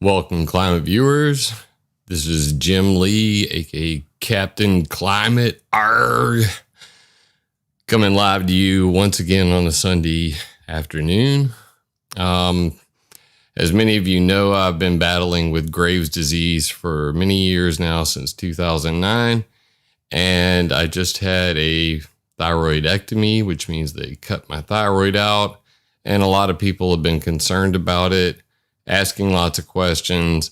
Welcome, Climate viewers. This is Jim Lee, aka Captain Climate, coming live to you once again on a Sunday afternoon. As many of you know, I've been battling with Graves' disease for many years now, since 2009, and I just had a thyroidectomy, which means they cut my thyroid out, and a lot of people have been concerned about it, asking lots of questions,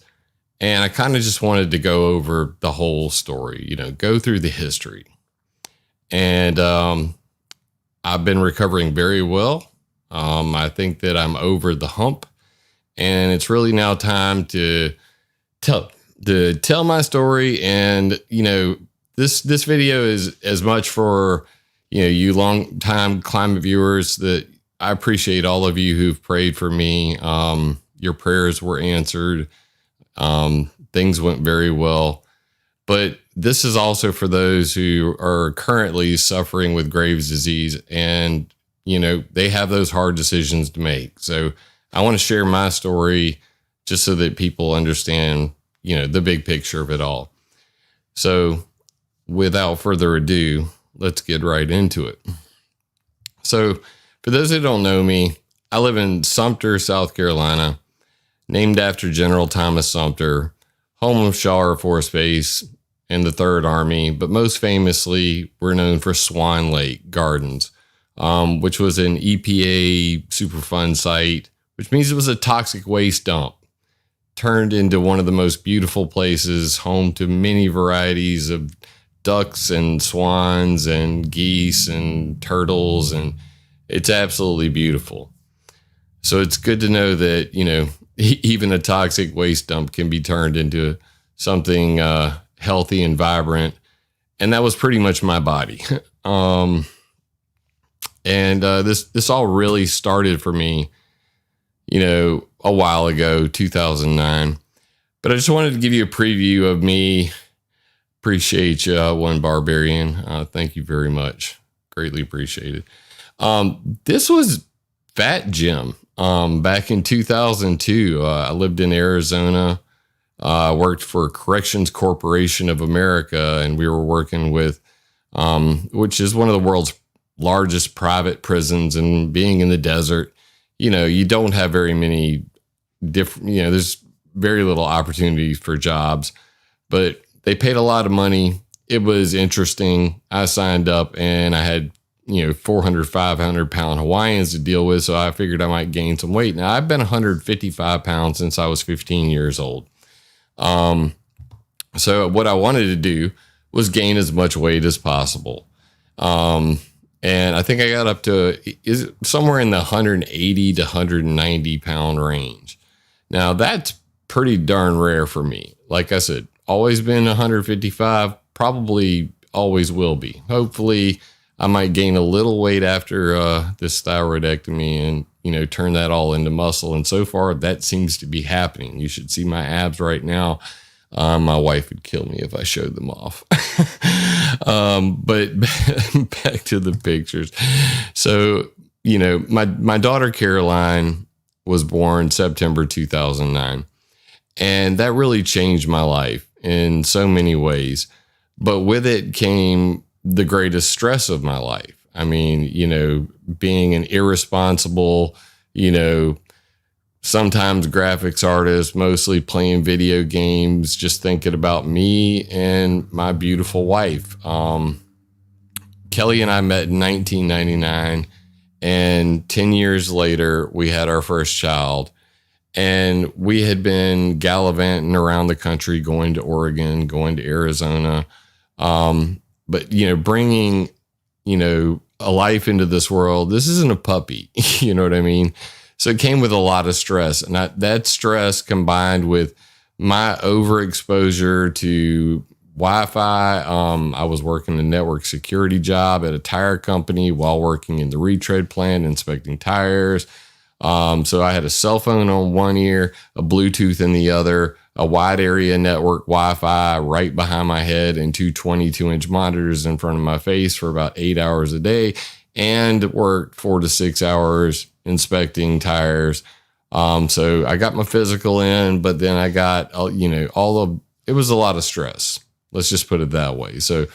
and I kind of just wanted to go over the whole story, go through the history. And I've been recovering very well. I think that I'm over the hump, and it's really now time to tell my story. And this video is as much for you long time climate viewers, that I appreciate all of you who've prayed for me. Your prayers were answered. Things went very well. But this is also for those who are currently suffering with Graves' disease, and, they have those hard decisions to make. So I want to share my story just so that people understand, the big picture of it all. So without further ado, let's get right into it. So for those who don't know me, I live in Sumter, South Carolina, named after General Thomas Sumter, home of Shaw Air Force Base and the 3rd Army, but most famously, we're known for Swan Lake Gardens, which was an EPA Superfund site, which means it was a toxic waste dump, turned into one of the most beautiful places, home to many varieties of ducks and swans and geese and turtles, and it's absolutely beautiful. So it's good to know that, even a toxic waste dump can be turned into something healthy and vibrant. And that was pretty much my body. This all really started for me, a while ago, 2009. But I just wanted to give you a preview of me. Appreciate you, One Barbarian. Thank you very much. Greatly appreciated. This was Fat Jim. Back in 2002, I lived in Arizona. I worked for Corrections Corporation of America, and we were working with, which is one of the world's largest private prisons. And being in the desert, you don't have very many different, there's very little opportunities for jobs, but they paid a lot of money. It was interesting. I signed up, and I had 400, 500 pound Hawaiians to deal with. So I figured I might gain some weight. Now I've been 155 pounds since I was 15 years old. So what I wanted to do was gain as much weight as possible. And I think I got up to somewhere in the 180 to 190 pound range. Now that's pretty darn rare for me. Like I said, always been 155, probably always will be. Hopefully I might gain a little weight after this thyroidectomy and, turn that all into muscle. And so far, that seems to be happening. You should see my abs right now. My wife would kill me if I showed them off. But back to the pictures. So, my daughter Caroline was born September 2009. And that really changed my life in so many ways. But with it came the greatest stress of my life. I mean, being an irresponsible, sometimes graphics artist, mostly playing video games, just thinking about me and my beautiful wife. Kelly and I met in 1999, and 10 years later, we had our first child. And we had been gallivanting around the country, going to Oregon, going to Arizona, but, bringing, a life into this world, this isn't a puppy, you know what I mean? So it came with a lot of stress. And that stress combined with my overexposure to Wi-Fi. I was working a network security job at a tire company while working in the retread plant, inspecting tires. So I had a cell phone on one ear, a Bluetooth in the other, a wide area network Wi-Fi right behind my head, and two 22-inch monitors in front of my face for about 8 hours a day, and worked 4 to 6 hours inspecting tires So I got my physical in, but then I got, it was a lot of stress. Let's just put it that way. So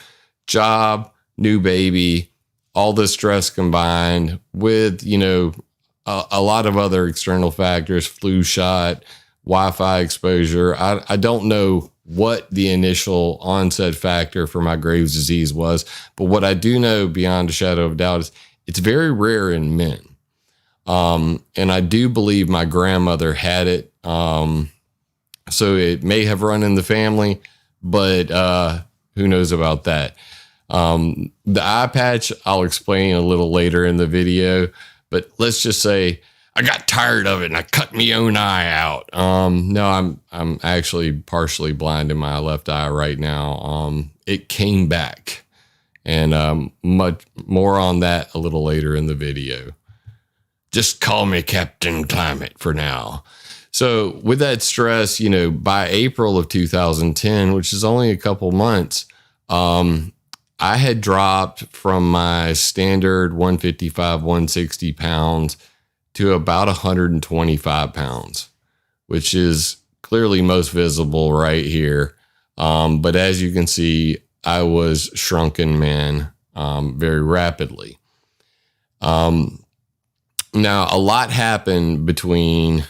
job, new baby, all this stress combined with, a lot of other external factors, flu shot, Wi-Fi exposure. I don't know what the initial onset factor for my Graves' disease was, but what I do know beyond a shadow of doubt is it's very rare in men. And I do believe my grandmother had it. So it may have run in the family, but who knows about that? The eye patch, I'll explain a little later in the video, but let's just say I got tired of it and I cut my own eye out. No, I'm actually partially blind in my left eye right now. It came back, and much more on that a little later in the video. Just call me Captain Climate for now. So with that stress, by April of 2010, which is only a couple months, I had dropped from my standard 155, 160 pounds to about 125 pounds, which is clearly most visible right here. But as you can see, I was shrunken man very rapidly. Now, a lot happened between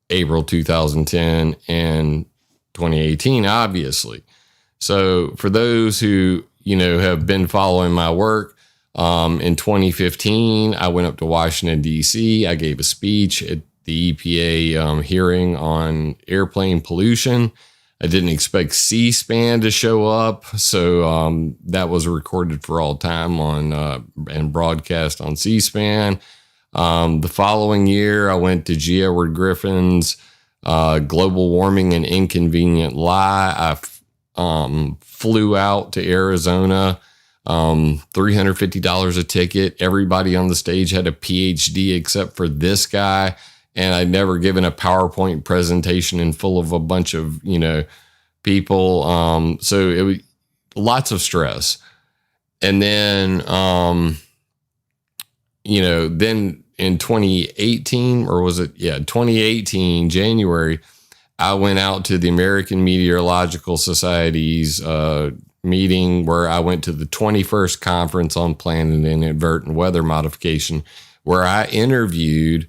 April 2010 and 2018, obviously. So for those who, have been following my work, in 2015, I went up to Washington, D.C. I gave a speech at the EPA hearing on airplane pollution. I didn't expect C-SPAN to show up, so that was recorded for all time and broadcast on C-SPAN. The following year, I went to G. Edward Griffin's Global Warming and Inconvenient Lie. I flew out to Arizona, $350 a ticket. Everybody on the stage had a PhD except for this guy. And I'd never given a PowerPoint presentation in full of a bunch of, people. So it was lots of stress. And then, then in 2018, or was it? Yeah, 2018, January, I went out to the American Meteorological Society's meeting where I went to the 21st Conference on Planned and Inadvertent Weather Modification, where I interviewed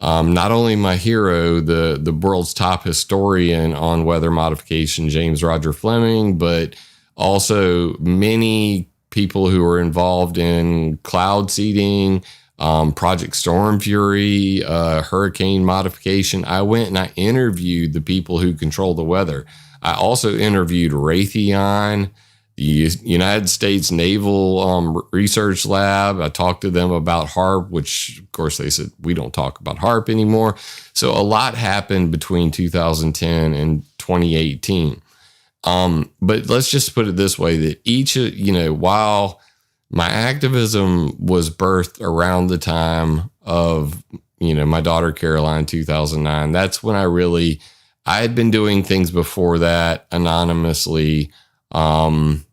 not only my hero, the world's top historian on weather modification, James Roger Fleming, but also many people who were involved in cloud seeding, Project Storm Fury, hurricane modification. I went and I interviewed the people who control the weather. I also interviewed Raytheon, the United States Naval Research Lab. I talked to them about HARP, which, of course, they said, we don't talk about HARP anymore. So a lot happened between 2010 and 2018. But let's just put it this way, that while my activism was birthed around the time of, my daughter Caroline, 2009, that's when I had been doing things before that anonymously. And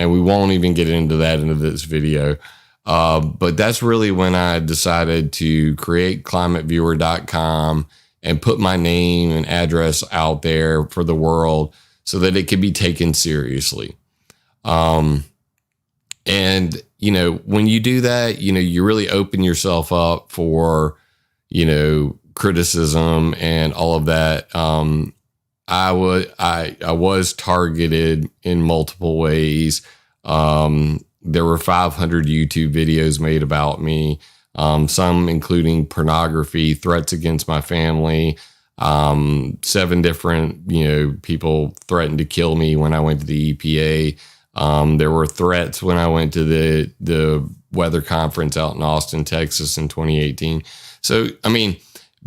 we won't even get into this video. But that's really when I decided to create ClimateViewer.com and put my name and address out there for the world so that it could be taken seriously. And, when you do that, you really open yourself up for, criticism and all of that. I was targeted in multiple ways. There were 500 YouTube videos made about me, some including pornography, threats against my family. 7 different, people threatened to kill me when I went to the EPA. There were threats when I went to the weather conference out in Austin, Texas in 2018. So,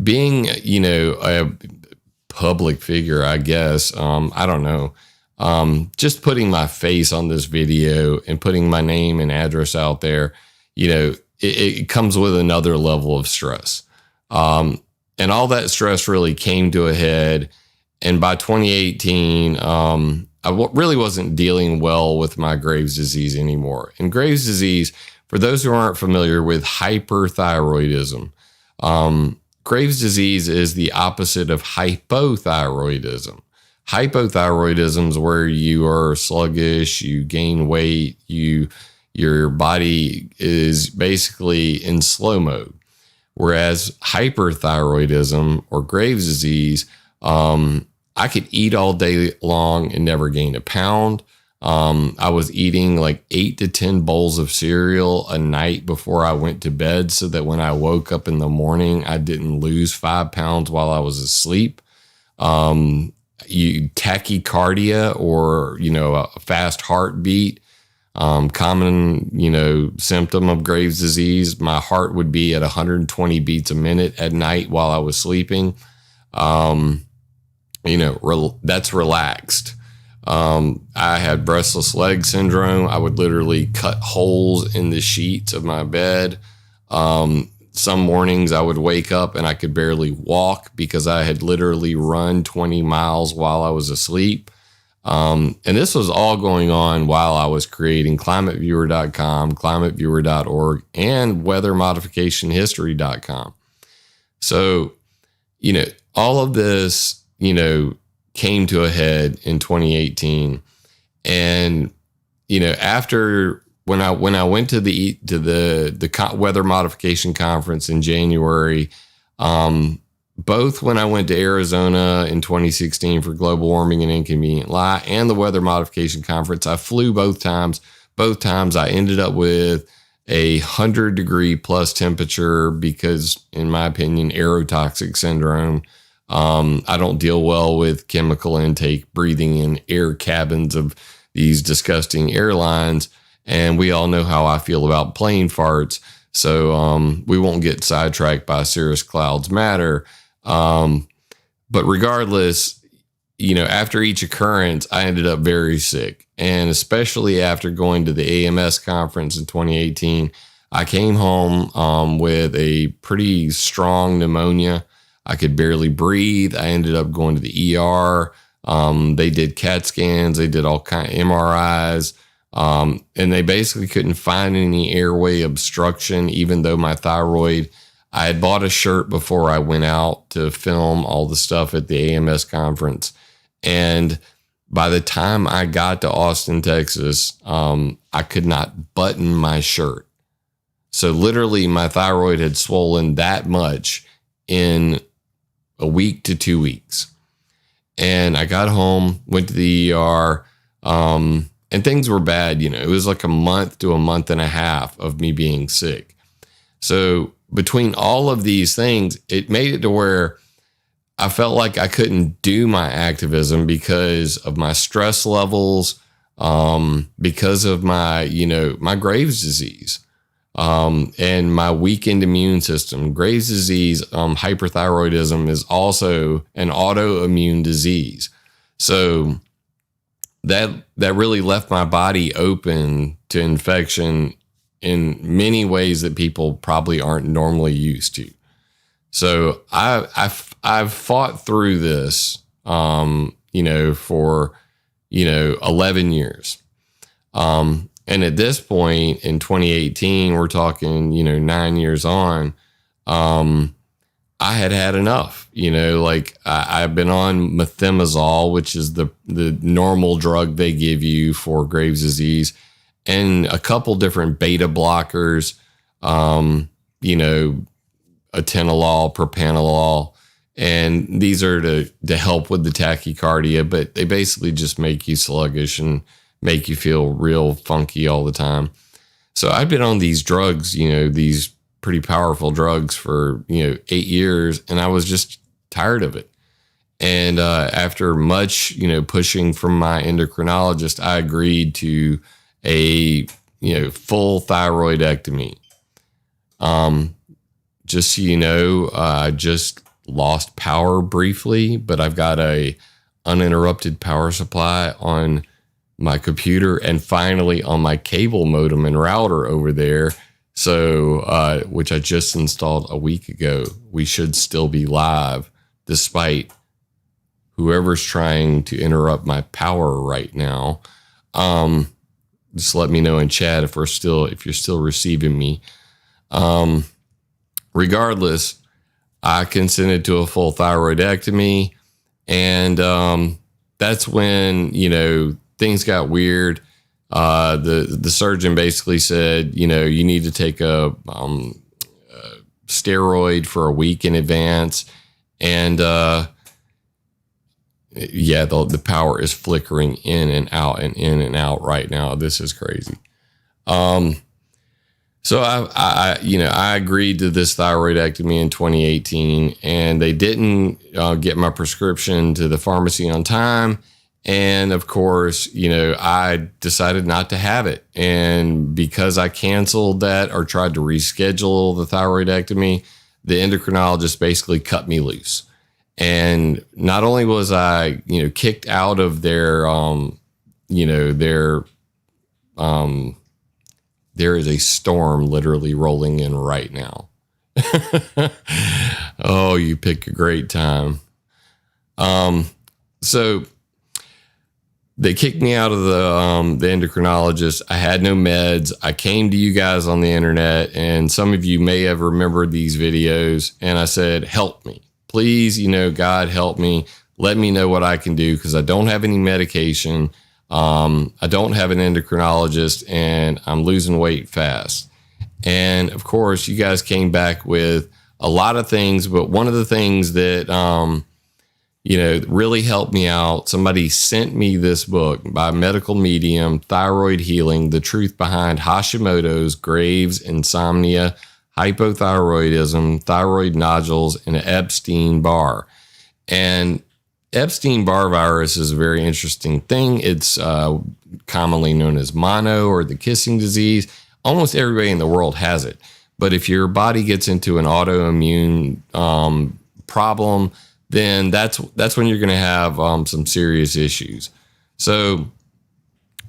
being, a public figure, I guess, I don't know, just putting my face on this video and putting my name and address out there, it comes with another level of stress. And all that stress really came to a head. And by 2018, I really wasn't dealing well with my Graves' disease anymore. And Graves' disease, for those who aren't familiar with hyperthyroidism, Graves' disease is the opposite of hypothyroidism. Hypothyroidism is where you are sluggish, you gain weight, your body is basically in slow mode. Whereas hyperthyroidism or Graves' disease, I could eat all day long and never gain a pound. I was eating like 8 to 10 bowls of cereal a night before I went to bed so that when I woke up in the morning, I didn't lose 5 pounds while I was asleep. Tachycardia or, a fast heartbeat, common, symptom of Graves' disease. My heart would be at 120 beats a minute at night while I was sleeping. That's relaxed. I had restless leg syndrome. I would literally cut holes in the sheets of my bed. Some mornings I would wake up and I could barely walk because I had literally run 20 miles while I was asleep. And this was all going on while I was creating ClimateViewer.com, ClimateViewer.org, and WeatherModificationHistory.com. So, all of this, came to a head in 2018. And, after when I went to the Weather Modification Conference in January, both when I went to Arizona in 2016 for Global Warming and Inconvenient Lie and the Weather Modification Conference, I flew both times. Both times I ended up with 100-degree plus temperature because, in my opinion, aerotoxic syndrome. I don't deal well with chemical intake, breathing in air cabins of these disgusting airlines. And we all know how I feel about plane farts. So we won't get sidetracked by cirrus clouds matter. But regardless, after each occurrence, I ended up very sick. And especially after going to the AMS conference in 2018, I came home with a pretty strong pneumonia. I could barely breathe. I ended up going to the ER. They did CAT scans. They did all kind of MRIs. And they basically couldn't find any airway obstruction, even though my thyroid, I had bought a shirt before I went out to film all the stuff at the AMS conference. And by the time I got to Austin, Texas, I could not button my shirt. So literally my thyroid had swollen that much in a week to 2 weeks. And I got home, went to the ER, and things were bad. It was like a month to a month and a half of me being sick. So between all of these things, it made it to where I felt like I couldn't do my activism because of my stress levels, because of my, my Graves' disease, and my weakened immune system. Graves' disease, hyperthyroidism is also an autoimmune disease. So that really left my body open to infection in many ways that people probably aren't normally used to. So I've fought through this, for 11 years. And at this point in 2018, we're talking, 9 years on, I had enough, I've been on methimazole, which is the normal drug they give you for Graves' disease, and a couple different beta blockers, atenolol, propranolol, and these are to help with the tachycardia, but they basically just make you sluggish and make you feel real funky all the time. So I've been on these drugs, these pretty powerful drugs for, 8 years, and I was just tired of it. And after much, pushing from my endocrinologist, I agreed to a, full thyroidectomy. Just so you know, I just lost power briefly, but I've got a uninterrupted power supply on my computer and finally on my cable modem and router over there. So, which I just installed a week ago. We should still be live despite whoever's trying to interrupt my power right now. Just let me know in chat if you're still receiving me. Regardless, I consented to a full thyroidectomy. And that's when, things got weird. The surgeon basically said, you need to take a steroid for a week in advance. And the power is flickering in and out and in and out right now. This is crazy. So I agreed to this thyroidectomy in 2018, and they didn't get my prescription to the pharmacy on time. And of course, I decided not to have it. And because I canceled that or tried to reschedule the thyroidectomy, the endocrinologist basically cut me loose. And not only was I, kicked out of there is a storm literally rolling in right now. Oh, you pick a great time. So they kicked me out of the endocrinologist. I had no meds. I came to you guys on the internet, and some of you may have remembered these videos. And I said, help me, please. God help me. Let me know what I can do, because I don't have any medication. I don't have an endocrinologist, and I'm losing weight fast. And of course, you guys came back with a lot of things, but one of the things that, really helped me out, somebody sent me this book by a medical medium, Thyroid Healing, The Truth Behind Hashimoto's, Graves, Insomnia, Hypothyroidism, Thyroid Nodules, and Epstein-Barr. And Epstein-Barr virus is a very interesting thing. It's commonly known as mono, or the kissing disease. Almost everybody in the world has it. But if your body gets into an autoimmune problem, then that's when you're going to have some serious issues. So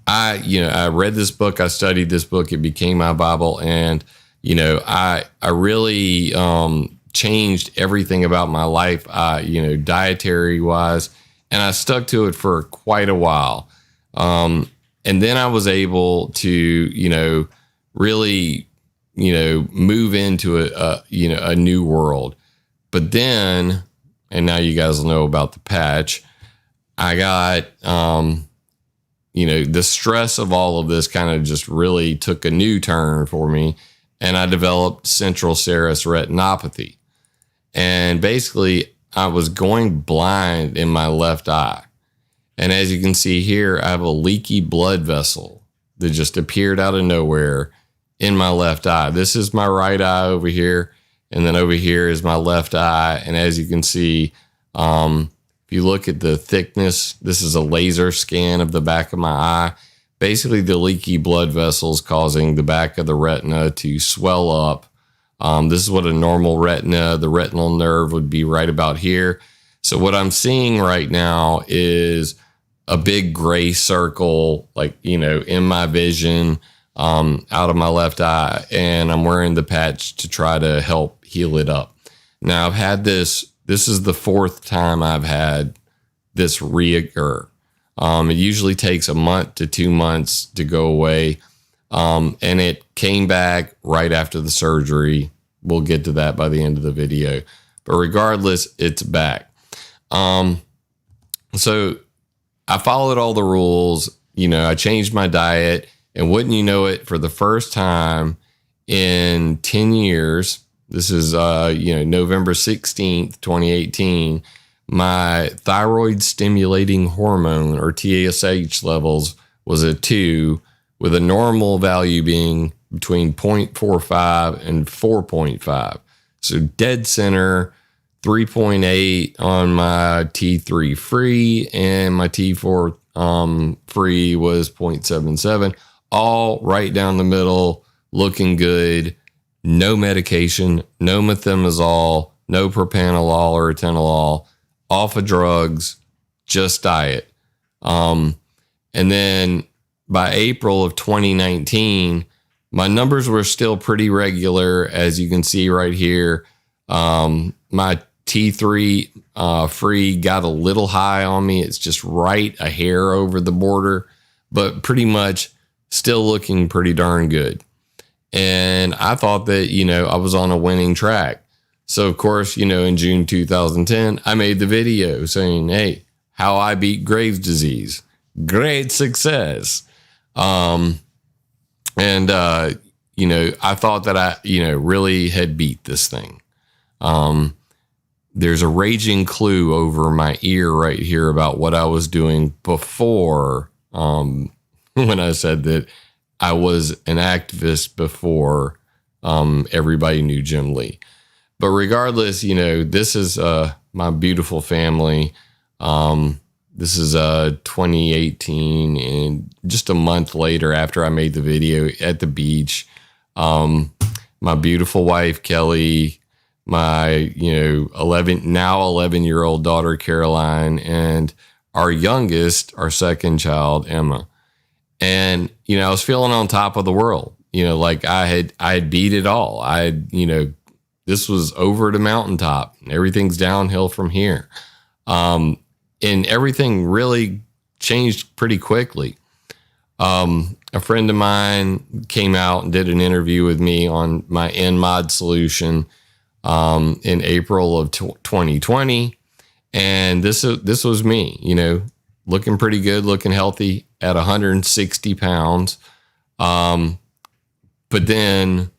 I read this book. I studied this book. It became my Bible. And, I really changed everything about my life, dietary wise, and I stuck to it for quite a while. And then I was able to, really, move into a new world. But then, and now you guys will know about the patch, I got, the stress of all of this kind of just really took a new turn for me. And I developed central serous retinopathy. And basically, I was going blind in my left eye. And as you can see here, I have a leaky blood vessel that just appeared out of nowhere in my left eye. This is my right eye over here. And then over here is my left eye. And as you can see, if you look at the thickness, this is a laser scan of the back of my eye. Basically, the leaky blood vessels causing the back of the retina to swell up. This is what a normal retina, the retinal nerve, would be right about here. So what I'm seeing right now is a big gray circle, in my vision, out of my left eye. And I'm wearing the patch to try to help heal it up. Now, I've had this is the fourth time I've had this reoccur. It usually takes a month to 2 months to go away. And it came back right after the surgery. We'll get to that by the end of the video. But regardless, it's back. So I followed all the rules. I changed my diet. And wouldn't you know it, for the first time in 10 years, this is, November 16th, 2018, my thyroid stimulating hormone, or TSH, levels was a 2, with a normal value being between 0.45 and 4.5. So dead center, 3.8 on my T3 free, and my T4 free was 0.77. All right down the middle, looking good. No medication, no methimazole, no propanolol or atenolol, off of drugs, just diet. And then by April of 2019, my numbers were still pretty regular, as you can see right here. My T3 free got a little high on me. It's just right a hair over the border, but pretty much still looking pretty darn good. And I thought that, I was on a winning track. So, of course, in June 2010, I made the video saying, hey, how I beat Graves' disease. Great success. I thought that I, really had beat this thing. There's a raging clue over my ear right here about what I was doing before, when I said that I was an activist before everybody knew Jim Lee. But regardless, this is my beautiful family. This is 2018, and just a month later after I made the video at the beach, my beautiful wife, Kelly, my 11-year-old daughter, Caroline, and our youngest, our second child, Emma. And, I was feeling on top of the world, like I had beat it all. This was over the mountaintop, and everything's downhill from here. And everything really changed pretty quickly. A friend of mine came out and did an interview with me on my NMOD solution in April of 2020. And this was me, looking pretty good, looking healthy at 160 pounds. But then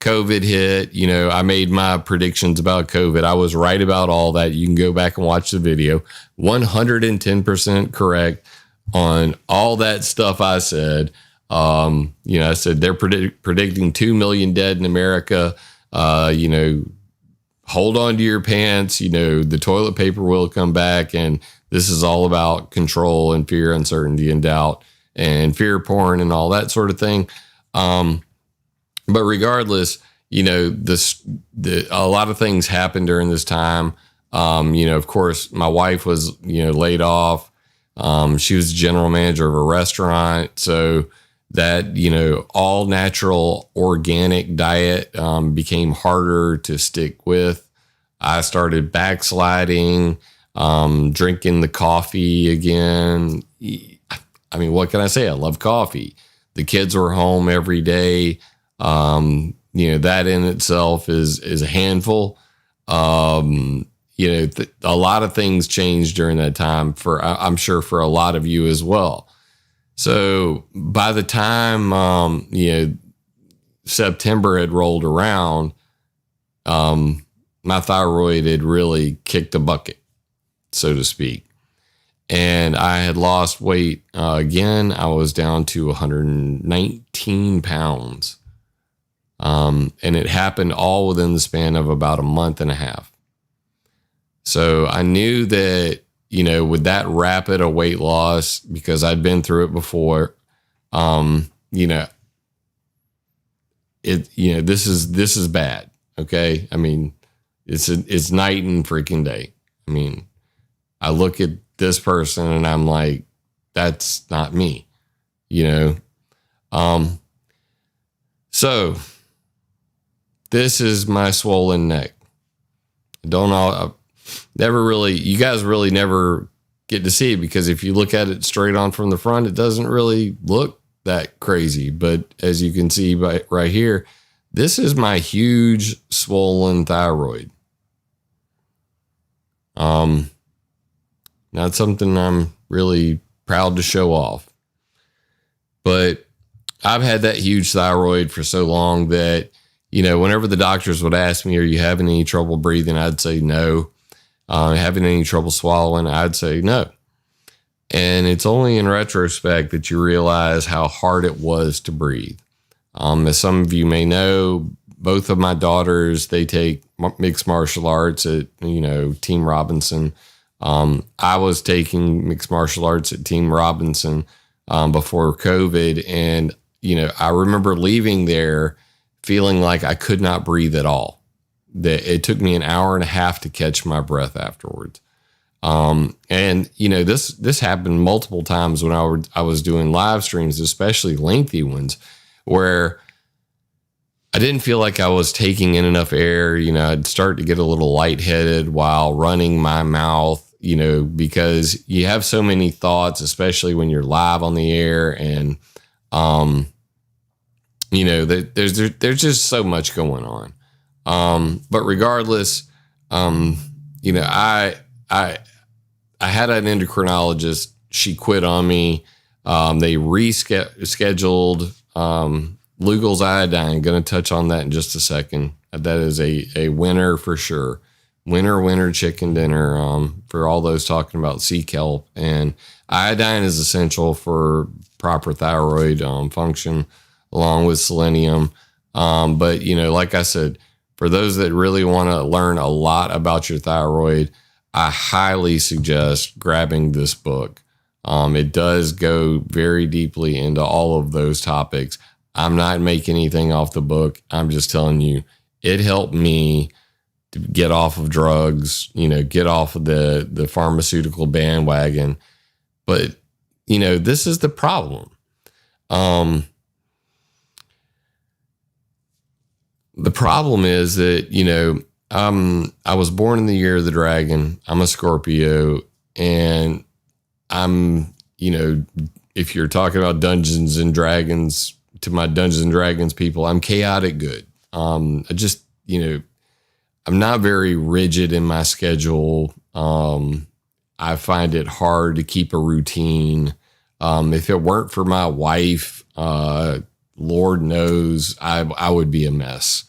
COVID hit, I made my predictions about COVID. I was right about all that. You can go back and watch the video. 110% correct on all that stuff I said. I said they're predicting 2 million dead in America. Hold on to your pants. The toilet paper will come back. And this is all about control and fear, uncertainty, and doubt, and fear porn and all that sort of thing. But regardless, a lot of things happened during this time. Of course, my wife was, laid off. She was general manager of a restaurant. So that, all natural organic diet became harder to stick with. I started backsliding, drinking the coffee again. I mean, what can I say? I love coffee. The kids were home every day. That in itself is a handful. A lot of things changed during that time I'm sure for a lot of you as well. So by the time, September had rolled around, my thyroid had really kicked the bucket, so to speak. And I had lost weight again. I was down to 119 pounds. And it happened all within the span of about a month and a half. So I knew that, with that rapid a weight loss, because I'd been through it before, this is bad. Okay. I mean, it's night and freaking day. I mean, I look at this person and I'm like, that's not me, So this is my swollen neck. You guys really never get to see it, because if you look at it straight on from the front, it doesn't really look that crazy. But as you can see right here, this is my huge swollen thyroid. Not something I'm really proud to show off. But I've had that huge thyroid for so long that, whenever the doctors would ask me, are you having any trouble breathing? I'd say no. Having any trouble swallowing? I'd say no. And it's only in retrospect that you realize how hard it was to breathe. As some of you may know, both of my daughters, they take mixed martial arts at, Team Robinson. I was taking mixed martial arts at Team Robinson before COVID. And, I remember leaving there feeling like I could not breathe at all. It took me an hour and a half to catch my breath afterwards. This happened multiple times when I was doing live streams, especially lengthy ones, where I didn't feel like I was taking in enough air. I'd start to get a little lightheaded while running my mouth, because you have so many thoughts, especially when you're live on the air. And, there's just so much going on. But regardless, you know, I had an endocrinologist. She quit on me. They rescheduled Lugol's iodine. Going to touch on that in just a second. That is a winner for sure. Winner chicken dinner for all those talking about sea kelp. And iodine is essential for proper thyroid function, along with selenium. But, you know, like I said, for those that really want to learn a lot about your thyroid, I highly suggest grabbing this book. It does go very deeply into all of those topics. I'm not making anything off the book. I'm just telling you, it helped me to get off of drugs, you know, get off of the pharmaceutical bandwagon. But, you know, this is the problem. The problem is that, you know, I was born in the year of the dragon. I'm a Scorpio, and I'm, you know, if you're talking about Dungeons and Dragons, to my Dungeons and Dragons people, I'm chaotic good. I just, you know, I'm not very rigid in my schedule. I find it hard to keep a routine. If it weren't for my wife, Lord knows I would be a mess.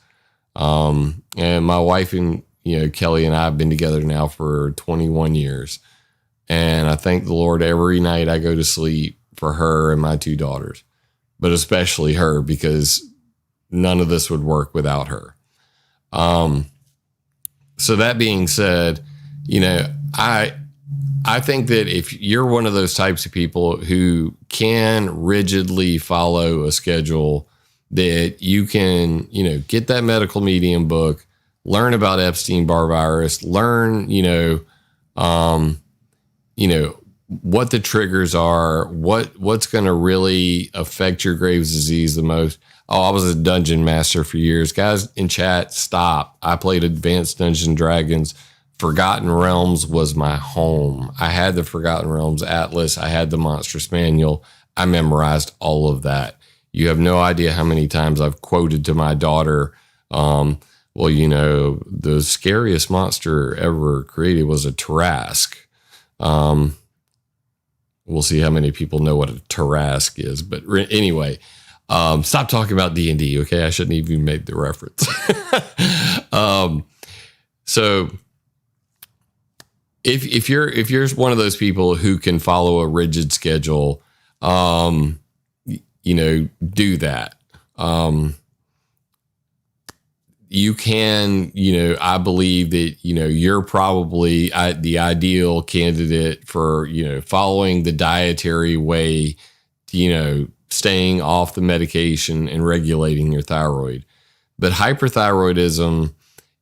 And my wife and, you know, Kelly and I have been together now for 21 years. And I thank the Lord every night I go to sleep for her and my 2 daughters, but especially her, because none of this would work without her. So that being said, you know, I think that if you're one of those types of people who can rigidly follow a schedule, that you can, you know, get that medical medium book, learn about Epstein-Barr virus, learn, you know, what the triggers are, what's going to really affect your Graves' disease the most. Oh, I was a dungeon master for years. Guys in chat, stop. I played Advanced Dungeons and Dragons. Forgotten Realms was my home. I had the Forgotten Realms Atlas. I had the Monstrous Manual. I memorized all of that. You have no idea how many times I've quoted to my daughter, well, you know, the scariest monster ever created was a Tarrasque. We'll see how many people know what a Tarrasque is. But anyway, stop talking about D&D, okay? I shouldn't even make the reference. So if you're one of those people who can follow a rigid schedule, you know, do that. You can, you know, I believe that, you know, you're probably the ideal candidate for, you know, following the dietary way, you know, staying off the medication and regulating your thyroid. But hyperthyroidism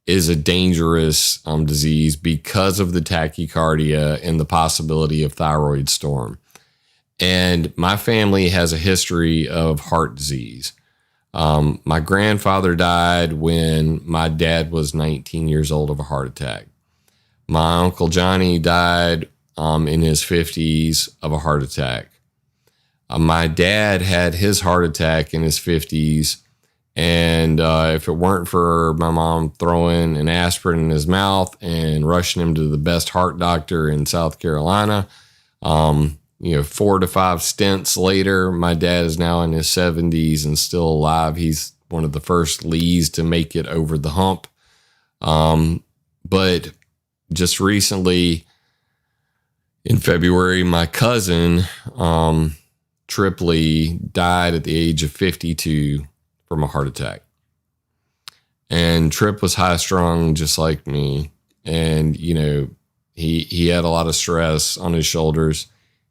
is a dangerous disease because of the tachycardia and the possibility of thyroid storm. And my family has a history of heart disease. My grandfather died when my dad was 19 years old of a heart attack. My Uncle Johnny died in his 50s of a heart attack. My dad had his heart attack in his 50s. And if it weren't for my mom throwing an aspirin in his mouth and rushing him to the best heart doctor in South Carolina, you know, 4 to 5 stents later, my dad is now in his 70s and still alive. He's one of the first Lees to make it over the hump. But just recently, in February, my cousin, Trip Lee, died at the age of 52 from a heart attack. And Trip was high strung just like me. And, you know, he had a lot of stress on his shoulders.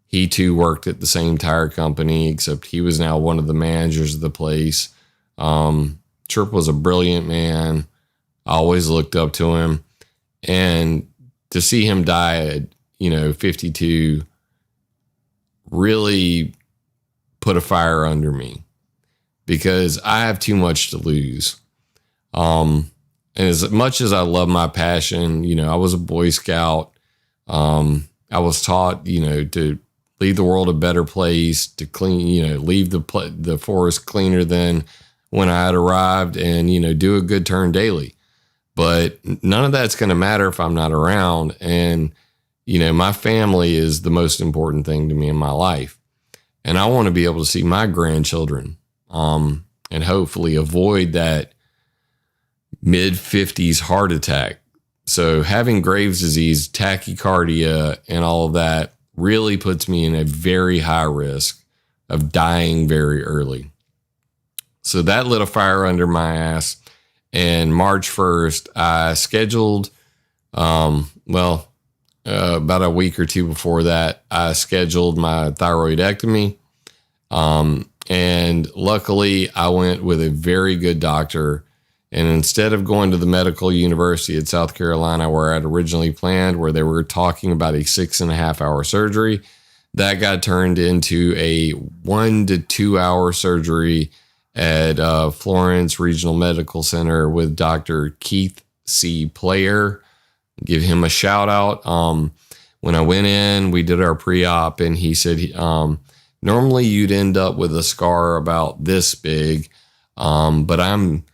He too worked at the same tire company, except he was now one of the managers of the place. Trip was a brilliant man. I always looked up to him. And to see him die at, you know, 52 really put a fire under me, because I have too much to lose. And as much as I love my passion, you know, I was a Boy Scout. I was taught, you know, to leave the world a better place, to clean, you know, leave the forest cleaner than when I had arrived, and, you know, do a good turn daily. but none of that's going to matter if I'm not around. And, my family is the most important thing to me in my life. And I want to be able to see my grandchildren, and hopefully avoid that mid-50s heart attack. So having Graves' disease, tachycardia, and all of that really puts me in a very high risk of dying very early. So that lit a fire under my ass. And March 1st, I scheduled, about a week or two before that, I scheduled my thyroidectomy. And luckily, I went with a very good doctor. And instead of going to the medical university at South Carolina, where I'd originally planned, where they were talking about a 6.5-hour surgery, that got turned into a 1 to 2 hour surgery at Florence Regional Medical Center with Dr. Keith C. Player. Give him a shout out. When I went in, we did our pre-op, and he said, normally you'd end up with a scar about this big, but I'm,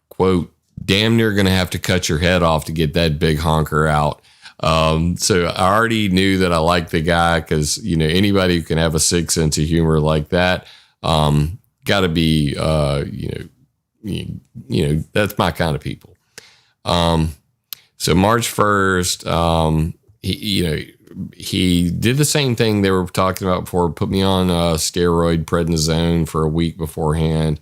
quote, damn near going to have to cut your head off to get that big honker out. So I already knew that I liked the guy because, anybody who can have a sick sense of humor like that, got to be, that's my kind of people. So March 1st, he did the same thing they were talking about before, put me on steroid prednisone for a week beforehand.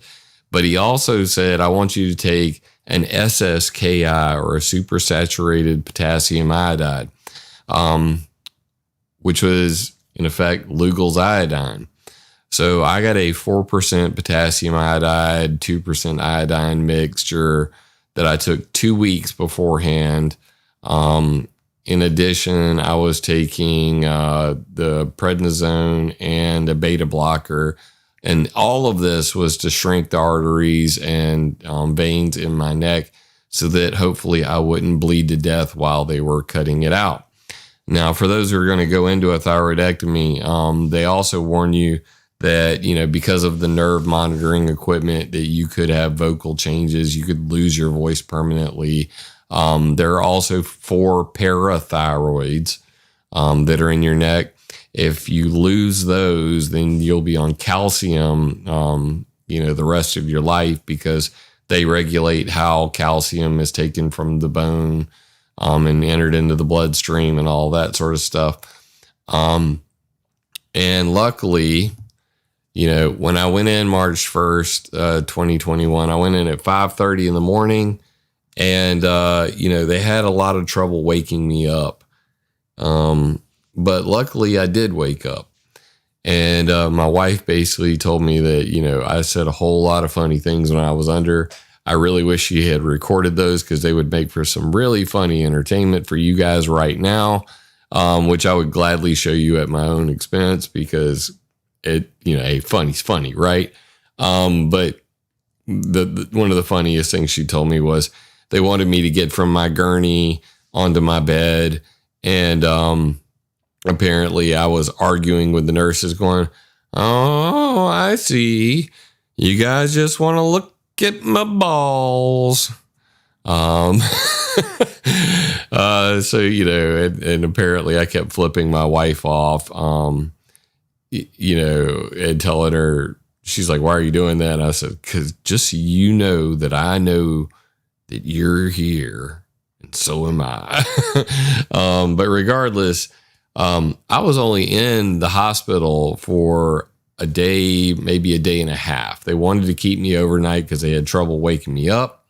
But he also said, I want you to take an SSKI, or a supersaturated potassium iodide, which was in effect Lugel's iodine. So I got a 4% potassium iodide, 2% iodine mixture that I took 2 weeks beforehand. In addition, I was taking the prednisone and a beta blocker. And all of this was to shrink the arteries and veins in my neck so that hopefully I wouldn't bleed to death while they were cutting it out. Now, for those who are going to go into a thyroidectomy, they also warn you that, because of the nerve monitoring equipment, that you could have vocal changes. You could lose your voice permanently. There are also 4 parathyroids that are in your neck. If you lose those, then you'll be on calcium, the rest of your life, because they regulate how calcium is taken from the bone and entered into the bloodstream and all that sort of stuff. And luckily, when I went in March 1st, 2021, I went in at 5:30 in the morning, and, they had a lot of trouble waking me up. But luckily I did wake up, and my wife basically told me that, I said a whole lot of funny things when I was under. I really wish she had recorded those, because they would make for some really funny entertainment for you guys right now, which I would gladly show you at my own expense, because funny's funny, right? But the one of the funniest things she told me was they wanted me to get from my gurney onto my bed, and apparently I was arguing with the nurses going, oh, I see. You guys just want to look at my balls. So, and apparently I kept flipping my wife off, and telling her, she's like, why are you doing that? And I said, because just so you know that I know that you're here, and so am I. But regardless, I was only in the hospital for a day, maybe a day and a half. They wanted to keep me overnight because they had trouble waking me up.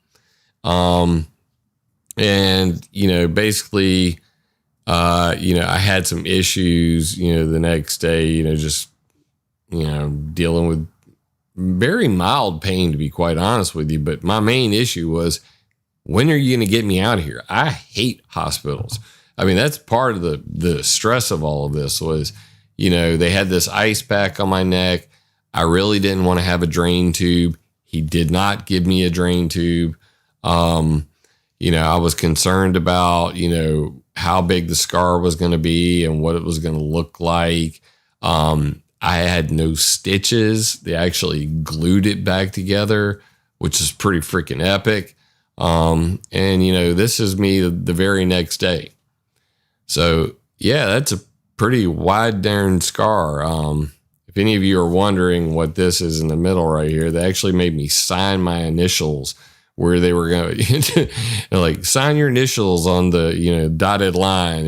Basically, I had some issues, the next day, dealing with very mild pain, to be quite honest with you. But my main issue was, when are you going to get me out of here? I hate hospitals. I mean, that's part of the stress of all of this was, they had this ice pack on my neck. I really didn't want to have a drain tube. He did not give me a drain tube. I was concerned about, how big the scar was going to be and what it was going to look like. I had no stitches. They actually glued it back together, which is pretty freaking epic. And, this is me the very next day. So, yeah, that's a pretty wide darn scar. If any of you are wondering what this is in the middle right here, they actually made me sign my initials where they were going to like sign your initials on the, dotted line,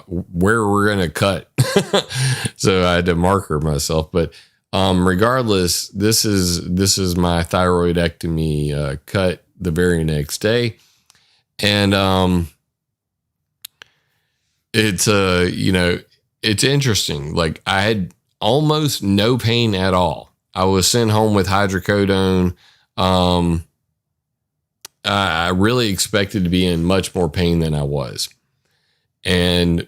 where we're going to cut. So I had to marker myself. But regardless, this is my thyroidectomy cut the very next day. And it's it's interesting. Like, I had almost no pain at all. I was sent home with hydrocodone. I really expected to be in much more pain than I was. And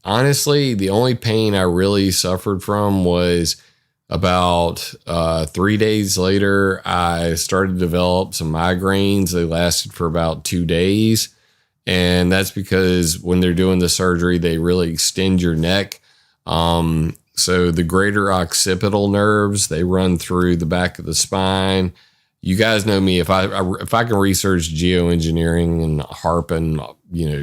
honestly, the only pain I really suffered from was about 3 days later, I started to develop some migraines. They lasted for about 2 days. And that's because when they're doing the surgery, they really extend your neck. So the greater occipital nerves, they run through the back of the spine. You guys know me. If I can research geoengineering and HARP and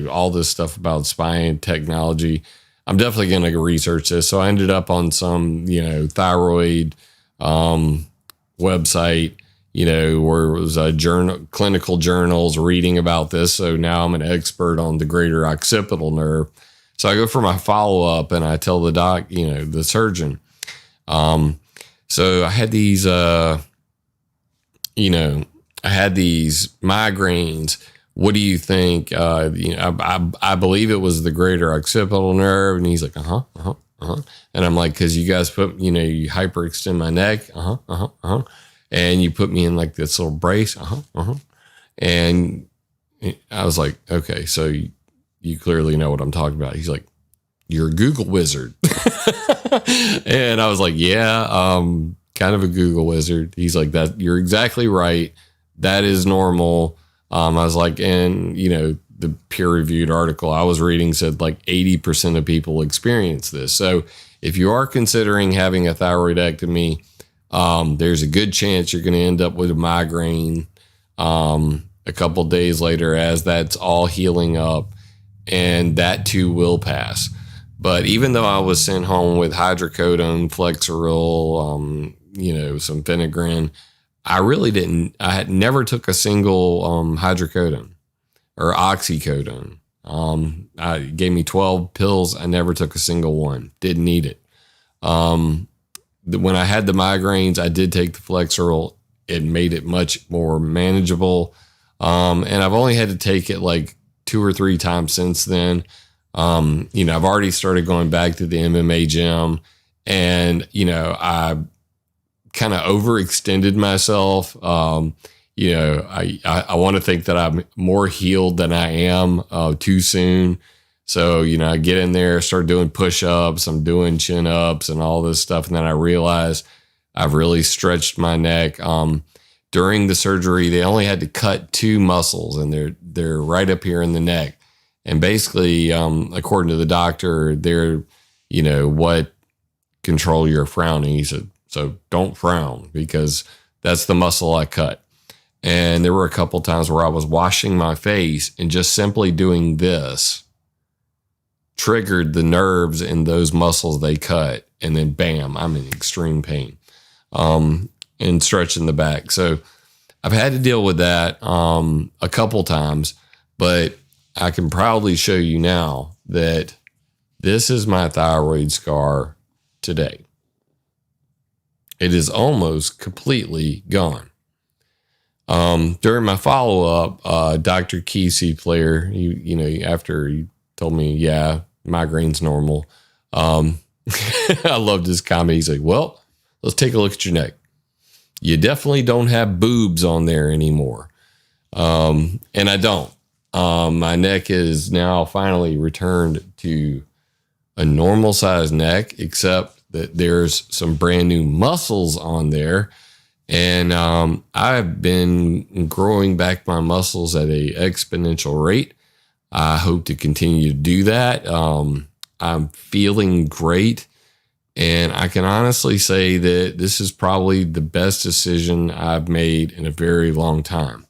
all this stuff about spine technology, I'm definitely going to research this. So I ended up on some thyroid website, where it was a clinical journals reading about this. So now I'm an expert on the greater occipital nerve. So I go for my follow up and I tell the doc, the surgeon. So I had these. I had these migraines. What do you think? I believe it was the greater occipital nerve. And he's like, And I'm like, cause you guys put, you hyperextend my neck. And you put me in like this little brace. And I was like, okay, so you clearly know what I'm talking about. He's like, you're a Google wizard. And I was like, yeah, kind of a Google wizard. He's like, that you're exactly right. That is normal. I was like, and the peer-reviewed article I was reading said like 80% of people experience this. So if you are considering having a thyroidectomy, there's a good chance you're going to end up with a migraine a couple days later as that's all healing up, and that too will pass. But even though I was sent home with hydrocodone, Flexeril, some Phenagrin, I had never took a single hydrocodone or oxycodone. It gave me 12 pills. I never took a single one. Didn't need it. When I had the migraines, I did take the Flexeril. It made it much more manageable. And I've only had to take it like 2 or 3 times since then. I've already started going back to the MMA gym, and, I kind of overextended myself. I want to think that I'm more healed than I am too soon. So, I get in there, start doing push-ups, I'm doing chin-ups and all this stuff. And then I realize I've really stretched my neck. During the surgery, they only had to cut 2 muscles, and they're right up here in the neck. And basically, according to the doctor, they're, what control your frowning. He said, so don't frown, because that's the muscle I cut. And there were a couple times where I was washing my face and just simply doing this triggered the nerves in those muscles they cut. And then bam, I'm in extreme pain, and stretching the back. So I've had to deal with that a couple times, but I can proudly show you now that this is my thyroid scar today. It is almost completely gone. During my follow-up, Dr. Kesey Player, after he told me, yeah, migraine's normal. I loved his comment. He's like, well, let's take a look at your neck. You definitely don't have boobs on there anymore. And I don't. My neck is now finally returned to a normal size neck, except that there's some brand new muscles on there. And I've been growing back my muscles at a exponential rate. I hope to continue to do that. I'm feeling great. And I can honestly say that this is probably the best decision I've made in a very long time.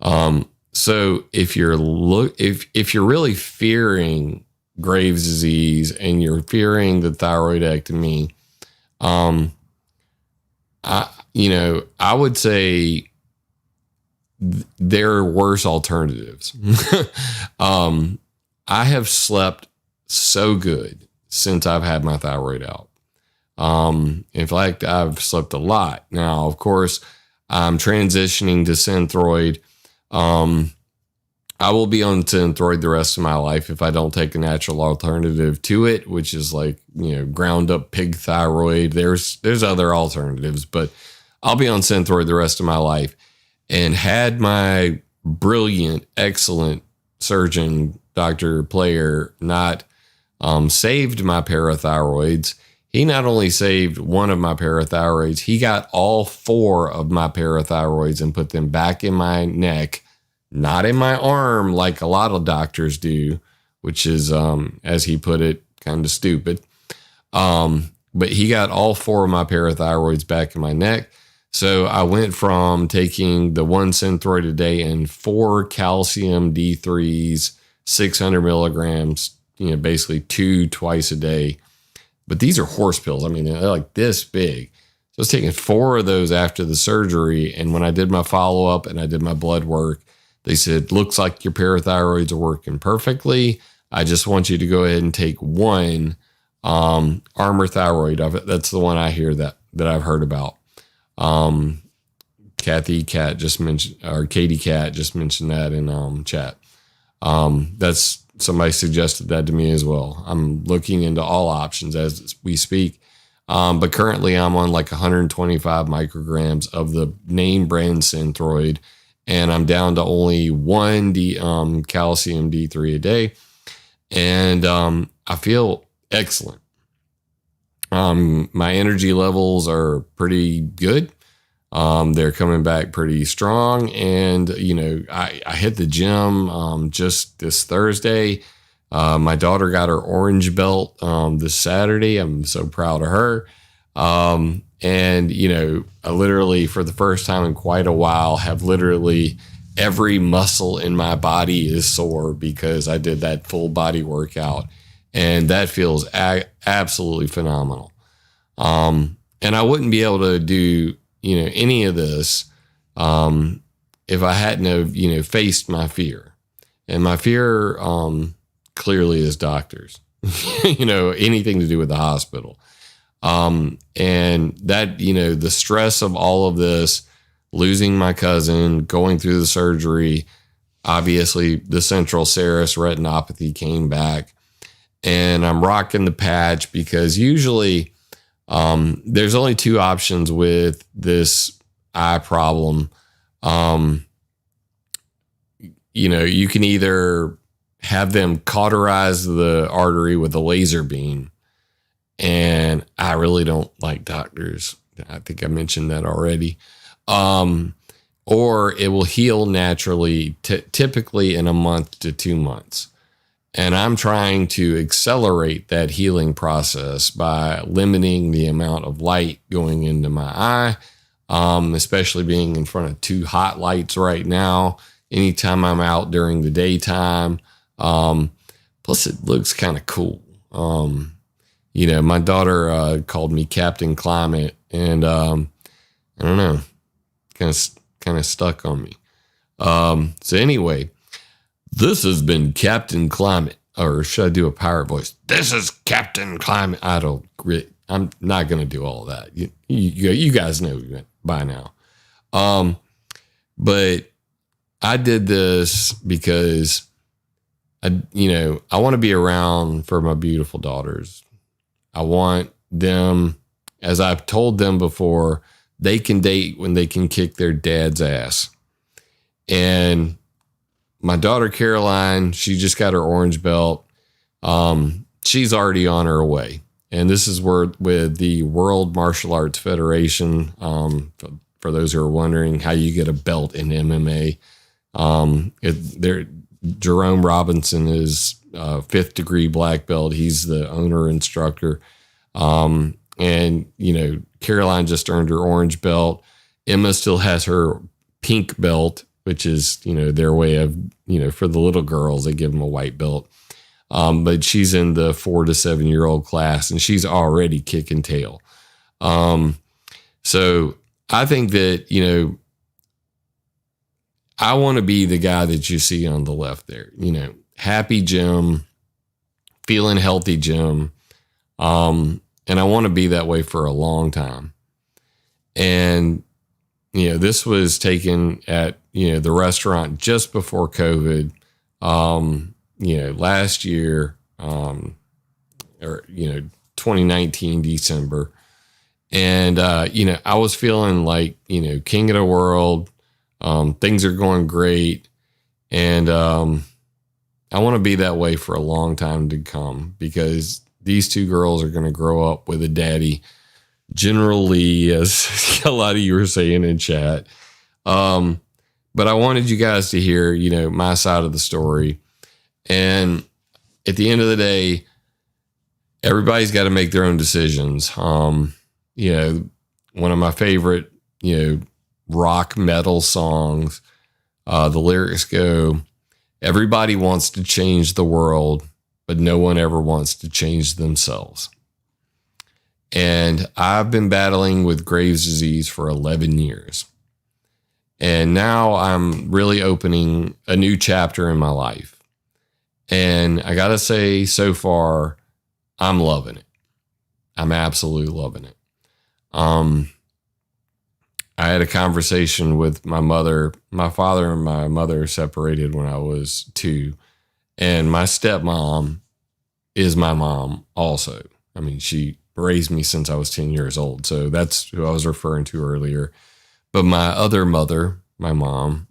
So if you're really fearing Graves' disease and you're fearing the thyroidectomy, I would say there are worse alternatives. I have slept so good since I've had my thyroid out. In fact, I've slept a lot. Now, of course, I'm transitioning to Synthroid. I will be on Synthroid the rest of my life if I don't take a natural alternative to it, which is like, ground up pig thyroid. There's other alternatives, but I'll be on Synthroid the rest of my life. And had my brilliant, excellent surgeon, Dr. Player, not saved my parathyroids, he not only saved one of my parathyroids, he got all 4 of my parathyroids and put them back in my neck, not in my arm like a lot of doctors do, which is, as he put it, kind of stupid. But he got all 4 of my parathyroids back in my neck. So I went from taking the 1 Synthroid a day and 4 calcium D3s, 600 milligrams, basically 2 twice a day. But these are horse pills. I mean, they're like this big. So I was taking 4 of those after the surgery. And when I did my follow-up and I did my blood work, they said, looks like your parathyroids are working perfectly. I just want you to go ahead and take 1 Armor Thyroid. That's the one I hear that I've heard about. Katie Cat just mentioned that in chat. That's somebody suggested that to me as well. I'm looking into all options as we speak. But currently I'm on like 125 micrograms of the name brand Synthroid, and I'm down to only 1 calcium D3 a day. And I feel excellent. My energy levels are pretty good. They're coming back pretty strong. And, I hit the gym just this Thursday. My daughter got her orange belt this Saturday. I'm so proud of her. And, I literally, for the first time in quite a while, have literally every muscle in my body is sore because I did that full body workout. And that feels absolutely phenomenal. And I wouldn't be able to do, any of this if I hadn't have, faced my fear. And my fear clearly is doctors, anything to do with the hospital. And that, the stress of all of this, losing my cousin, going through the surgery, obviously the central serous retinopathy came back, and I'm rocking the patch because usually there's only 2 options with this eye problem. You can either have them cauterize the artery with a laser beam, and I really don't like doctors. I think I mentioned that already. Or it will heal naturally, typically in a month to 2 months. And I'm trying to accelerate that healing process by limiting the amount of light going into my eye, especially being in front of 2 hot lights right now. Anytime I'm out during the daytime. Plus, it looks kind of cool. My daughter called me Captain Climate, and I don't know, kind of stuck on me. So anyway, this has been Captain Climate, or should I do a pirate voice? This is Captain Climate. I'm not going to do all that. You guys know by now. But I did this because I want to be around for my beautiful daughters. I want them, as I've told them before, they can date when they can kick their dad's ass. And my daughter Caroline, she just got her orange belt. She's already on her way. And this is with the World Martial Arts Federation. For those who are wondering how you get a belt in MMA, Jerome Robinson is 5th degree black belt. He's the owner instructor. And Caroline just earned her orange belt. Emma still has her pink belt, which is, their way of, for the little girls, they give them a white belt. But she's in the 4 to 7 year old class, and she's already kicking tail. So I think that, I want to be the guy that you see on the left there, happy Jim, feeling healthy Jim. And I want to be that way for a long time. And, this was taken at, the restaurant just before COVID, last year, or, 2019, December. And, I was feeling like, king of the world. Things are going great. And, I want to be that way for a long time to come, because these two girls are going to grow up with a daddy, generally, as a lot of you were saying in chat. But I wanted you guys to hear, my side of the story. And at the end of the day, everybody's got to make their own decisions. One of my favorite, rock metal songs, the lyrics go, everybody wants to change the world, but no one ever wants to change themselves. And I've been battling with Graves' disease for 11 years. And now I'm really opening a new chapter in my life. And I got to say, so far, I'm loving it. I'm absolutely loving it. I had a conversation with my mother. My father and my mother separated when I was 2. And my stepmom is my mom also. I mean, she raised me since I was 10 years old. So that's who I was referring to earlier. But my other mother, my mom,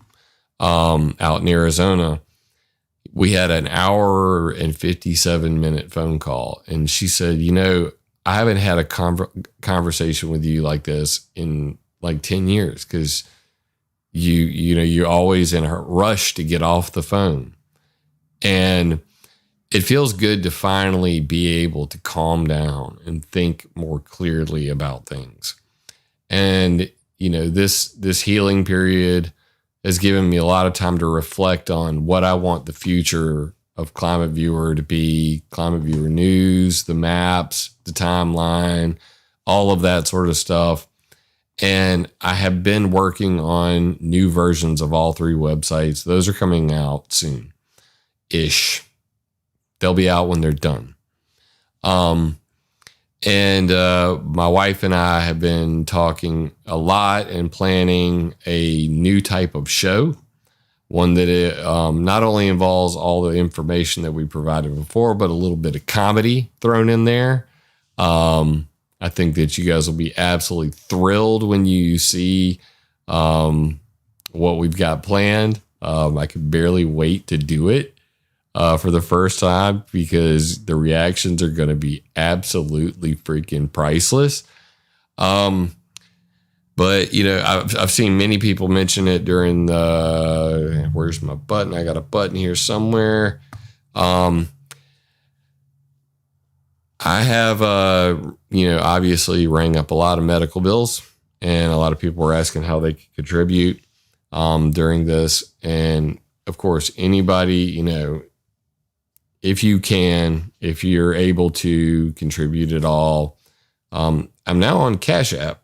out in Arizona, we had an hour and 57-minute phone call. And she said, I haven't had a conversation with you like this in like 10 years, because you're always in a rush to get off the phone. And it feels good to finally be able to calm down and think more clearly about things. And, this healing period has given me a lot of time to reflect on what I want the future of ClimateViewer to be, ClimateViewer news, the maps, the timeline, all of that sort of stuff. And I have been working on new versions of all 3 websites. Those are coming out soon-ish. They'll be out when they're done. And my wife and I have been talking a lot and planning a new type of show. One that not only involves all the information that we provided before, but a little bit of comedy thrown in there. I think that you guys will be absolutely thrilled when you see what we've got planned. I can barely wait to do it for the first time, because the reactions are going to be absolutely freaking priceless. But, I've seen many people mention it during the, where's my button? I got a button here somewhere. I have, obviously rang up a lot of medical bills, and a lot of people were asking how they could contribute during this. And of course, anybody, if you're able to contribute at all, I'm now on Cash App,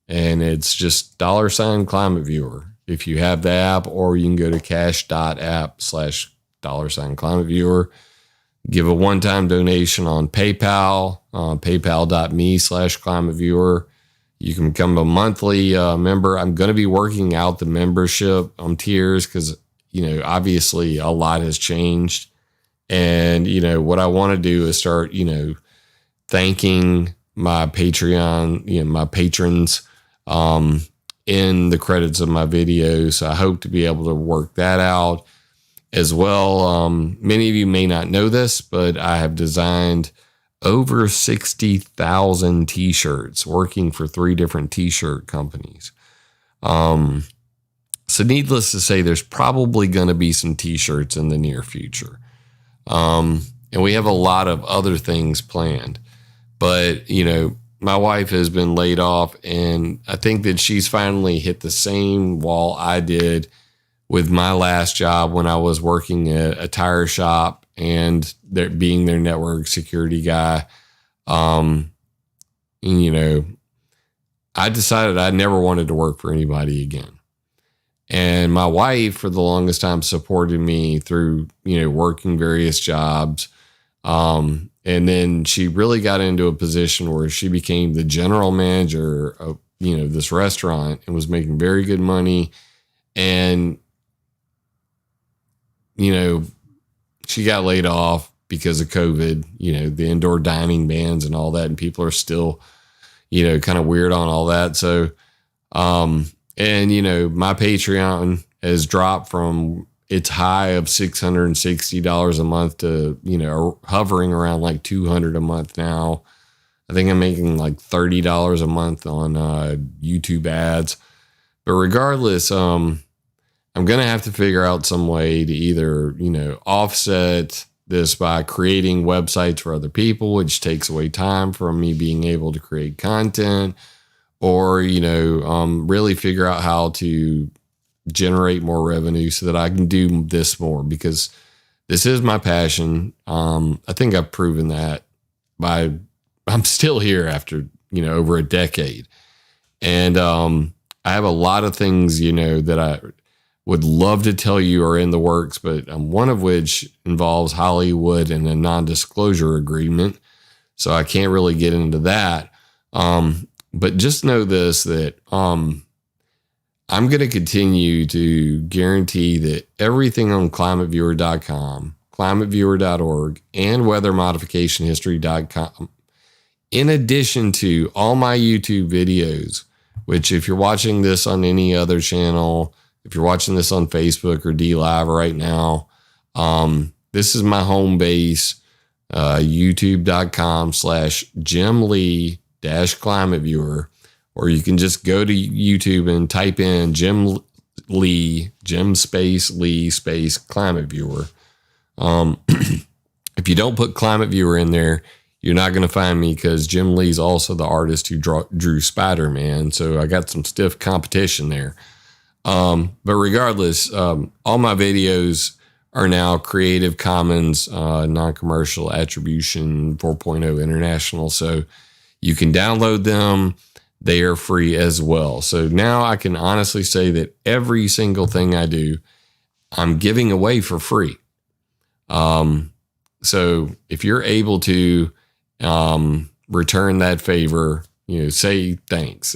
and it's just $ClimateViewer. If you have the app, or you can go to cash.app/$ClimateViewer. Give a one-time donation on PayPal, paypal.me/ClimateViewer. You can become a monthly member. I'm going to be working out the membership tiers, because, obviously a lot has changed. And, what I want to do is start, thanking my Patreon, my patrons in the credits of my videos. So I hope to be able to work that out as well. Many of you may not know this, but I have designed over 60,000 t-shirts, working for 3 different t-shirt companies. So needless to say, there's probably going to be some t-shirts in the near future. And we have a lot of other things planned, but my wife has been laid off, and I think that she's finally hit the same wall I did with my last job when I was working at a tire shop and being their network security guy. And, you know, I decided I never wanted to work for anybody again. And my wife, for the longest time, supported me through, you know, working various jobs. And then she really got into a position where she became the general manager of, you know, this restaurant and was making very good money. And, you know, she got laid off because of COVID, you know, the indoor dining bans and all that. And people are still, you know, kind of weird on all that. So, and, you know, my Patreon has dropped from its high of $660 a month to, you know, hovering around like $200 a month now. I think I'm making like $30 a month on YouTube ads. But regardless, I'm going to have to figure out some way to either, you know, offset this by creating websites for other people, which takes away time from me being able to create content, or, you know, really figure out how to generate more revenue so that I can do this more, because this is my passion. I think I've proven that I'm still here after, you know, over a decade. And I have a lot of things, you know, that I would love to tell you are in the works, but one of which involves Hollywood and a non-disclosure agreement. So I can't really get into that. But just know this, that I'm going to continue to guarantee that everything on ClimateViewer.com, ClimateViewer.org, and WeatherModificationHistory.com, in addition to all my YouTube videos, which if you're watching this on any other channel, if you're watching this on Facebook or DLive right now, this is my home base, youtube.com/JimLee-ClimateViewer, or you can just go to YouTube and type in Jim space Lee space ClimateViewer. If you don't put ClimateViewer in there, you're not going to find me, because Jim Lee's also the artist who drew Spider-Man. So I got some stiff competition there. But regardless, all my videos are now Creative Commons, non-commercial attribution 4.0 international. So you can download them. They are free as well. So now I can honestly say that every single thing I do, I'm giving away for free. So if you're able to return that favor, you know, say thanks.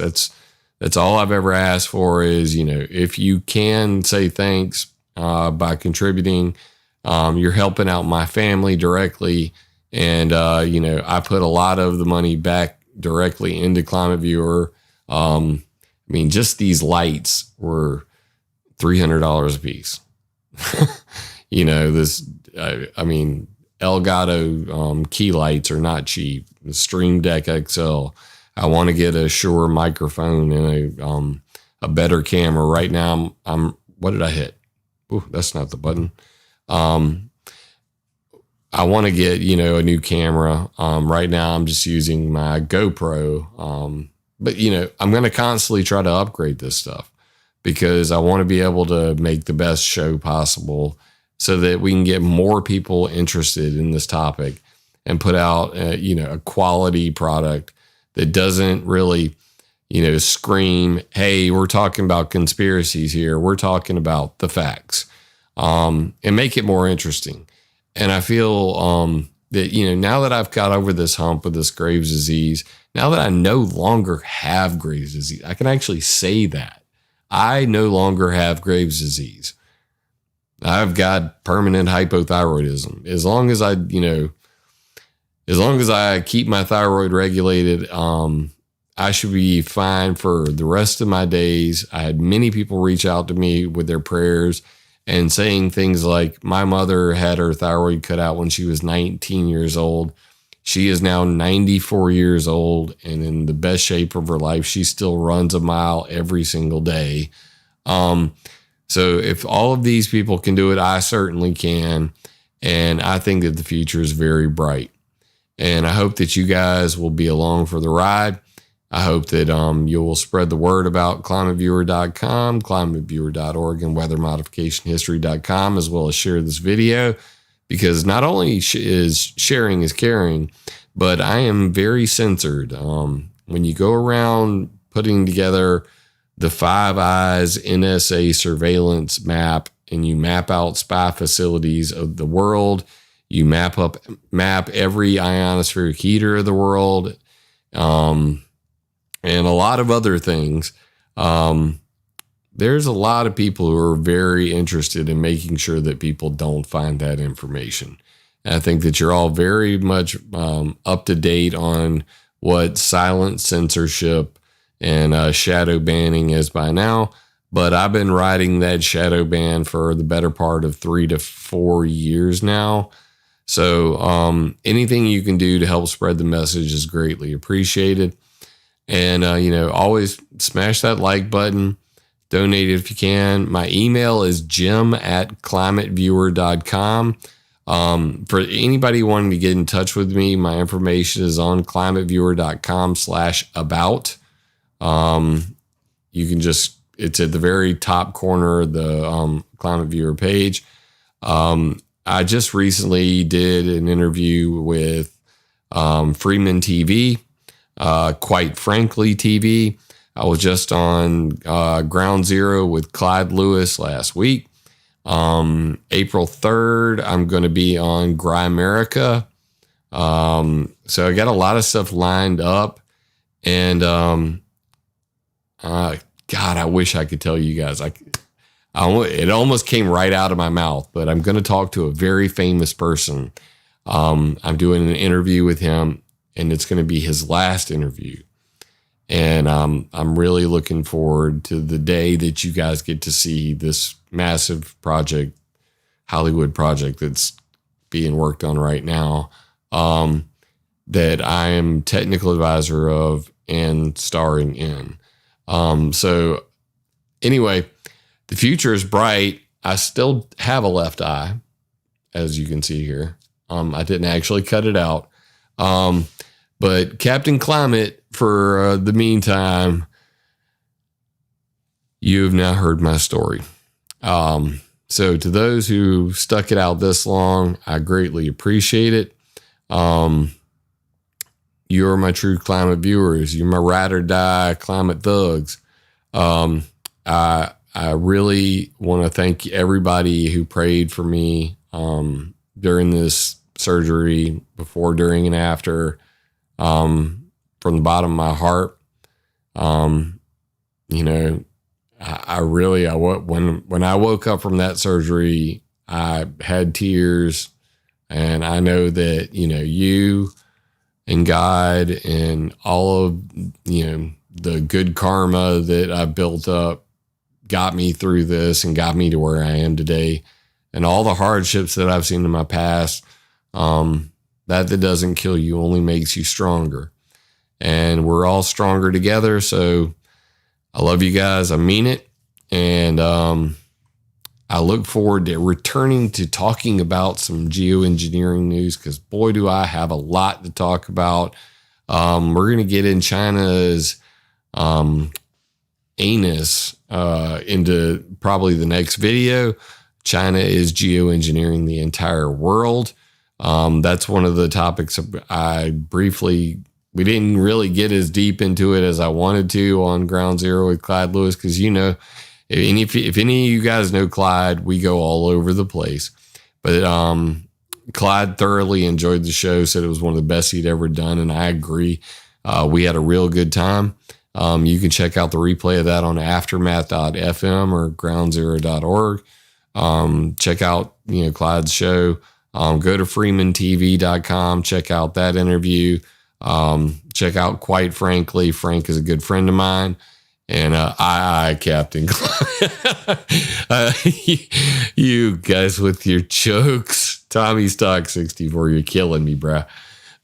That's all I've ever asked for is, you know, if you can say thanks by contributing, you're helping out my family directly. And, you know, I put a lot of the money back directly into ClimateViewer. I mean, just these lights were $300 a piece. You know, I mean, Elgato key lights are not cheap. The Stream Deck XL. I want to get a Shure microphone and a better camera. Right now, what did I hit? Ooh, that's not the button. I want to get, you know, a new camera. Right now, I'm just using my GoPro. But, you know, I'm going to constantly try to upgrade this stuff, because I want to be able to make the best show possible so that we can get more people interested in this topic and put out, you know, a quality product that doesn't really, you know, scream, hey, we're talking about conspiracies here. We're talking about the facts, and make it more interesting. And I feel that, you know, now that I've got over this hump with this Graves' disease, now that I no longer have Graves' disease, I can actually say that I no longer have Graves' disease. I've got permanent hypothyroidism. As long as I keep my thyroid regulated, I should be fine for the rest of my days. I had many people reach out to me with their prayers and saying things like, my mother had her thyroid cut out when she was 19 years old. She is now 94 years old and in the best shape of her life. She still runs a mile every single day. So if all of these people can do it, I certainly can. And I think that the future is very bright. And I hope that you guys will be along for the ride. I hope that you will spread the word about ClimateViewer.com, ClimateViewer.org, and WeatherModificationHistory.com, as well as share this video, because not only is sharing is caring, but I am very censored. When you go around putting together the Five Eyes NSA surveillance map and you map out spy facilities of the world, you map every ionospheric heater of the world, and a lot of other things. There's a lot of people who are very interested in making sure that people don't find that information. And I think that you're all very much up to date on what silent censorship and shadow banning is by now. But I've been riding that shadow ban for the better part of 3 to 4 years now. So anything you can do to help spread the message is greatly appreciated. And, always smash that like button. Donate if you can. My email is jim@climateviewer.com. For anybody wanting to get in touch with me, my information is on climateviewer.com/about. You can it's at the very top corner of the Climate Viewer page. I just recently did an interview with Freeman TV, Quite Frankly TV. I was just on Ground Zero with Clyde Lewis last week. April 3rd, I'm going to be on Grimerica. So I got a lot of stuff lined up. And God, I wish I could tell you guys. It almost came right out of my mouth, but I'm going to talk to a very famous person. I'm doing an interview with him, and it's going to be his last interview. And I'm really looking forward to the day that you guys get to see this massive project, Hollywood project that's being worked on right now, that I am technical advisor of and starring in. So anyway, the future is bright. I still have a left eye, as you can see here. I didn't actually cut it out. But Captain Climate, for the meantime, you have now heard my story. So to those who stuck it out this long, I greatly appreciate it. You're my true climate viewers. You're my ride or die climate thugs. I really want to thank everybody who prayed for me during this surgery, before, during, and after. From the bottom of my heart. When I woke up from that surgery, I had tears, and I know that, you and God and all of, the good karma that I built up got me through this and got me to where I am today. And all the hardships that I've seen in my past, that doesn't kill you, only makes you stronger. And we're all stronger together. So I love you guys. I mean it. And I look forward to returning to talking about some geoengineering news, because boy, do I have a lot to talk about. We're going to get in China's anus into probably the next video. China is geoengineering the entire world. That's one of the topics we didn't really get as deep into it as I wanted to on Ground Zero with Clyde Lewis, because, if any of you guys know Clyde, we go all over the place. But Clyde thoroughly enjoyed the show, said it was one of the best he'd ever done, and I agree. We had a real good time. You can check out the replay of that on aftermath.fm or groundzero.org. Check out Clyde's show. Go to freemantv.com. Check out that interview. Check out Quite Frankly. Frank is a good friend of mine. And Captain you guys with your jokes. Tommy Stock 64, you're killing me, bruh.